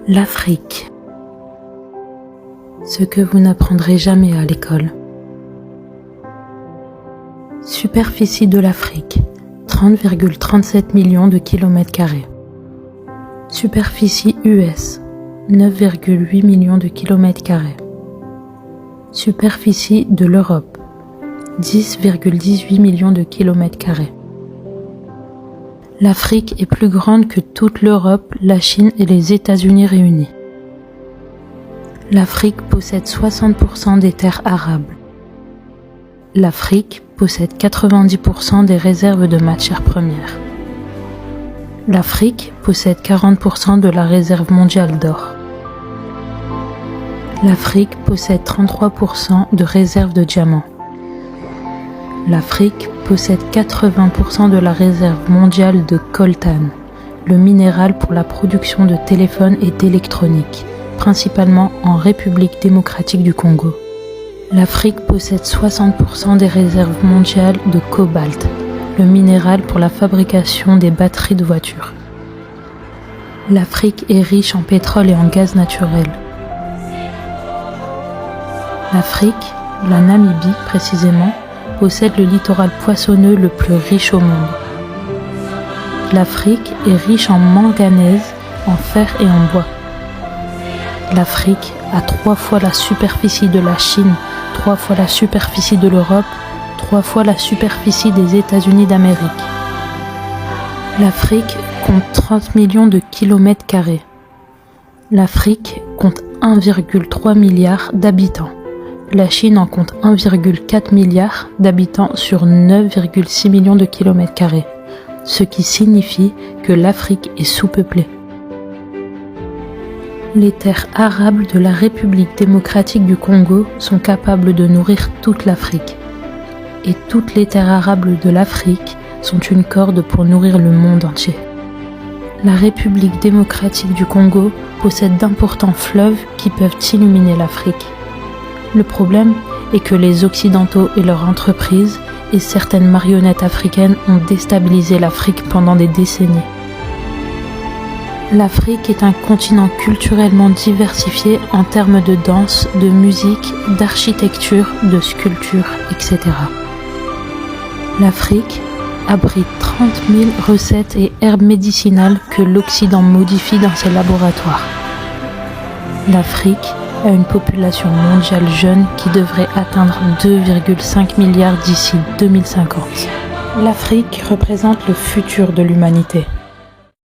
L'Afrique. Ce que vous n'apprendrez jamais à l'école. Superficie de l'Afrique, 30,37 millions de kilomètres carrés. Superficie US, 9,8 millions de kilomètres carrés. Superficie de l'Europe, 10,18 millions de kilomètres carrés. L'Afrique est plus grande que toute l'Europe, la Chine et les États-Unis réunis. L'Afrique possède 60% des terres arables. L'Afrique possède 90% des réserves de matières premières. L'Afrique possède 40% de la réserve mondiale d'or. L'Afrique possède 33% de réserves de diamants. L'Afrique possède 80% de la réserve mondiale de coltan, le minéral pour la production de téléphones et d'électronique, principalement en République démocratique du Congo. L'Afrique possède 60% des réserves mondiales de cobalt, le minéral pour la fabrication des batteries de voitures. L'Afrique est riche en pétrole et en gaz naturel. L'Afrique, la Namibie précisément, possède le littoral poissonneux le plus riche au monde. L'Afrique est riche en manganèse, en fer et en bois. L'Afrique a 3 fois la superficie de la Chine, 3 fois la superficie de l'Europe, 3 fois la superficie des États-Unis d'Amérique. L'Afrique compte 30 millions de kilomètres carrés. L'Afrique compte 1,3 milliard d'habitants. La Chine en compte 1,4 milliard d'habitants sur 9,6 millions de kilomètres carrés, ce qui signifie que l'Afrique est sous-peuplée. Les terres arables de la République démocratique du Congo sont capables de nourrir toute l'Afrique. Et toutes les terres arables de l'Afrique sont une corde pour nourrir le monde entier. La République démocratique du Congo possède d'importants fleuves qui peuvent illuminer l'Afrique. Le problème est que les Occidentaux et leurs entreprises et certaines marionnettes africaines ont déstabilisé l'Afrique pendant des décennies. L'Afrique est un continent culturellement diversifié en termes de danse, de musique, d'architecture, de sculpture, etc. L'Afrique abrite 30 000 recettes et herbes médicinales que l'Occident modifie dans ses laboratoires. L'Afrique a une population mondiale jeune qui devrait atteindre 2,5 milliards d'ici 2050. L'Afrique représente le futur de l'humanité.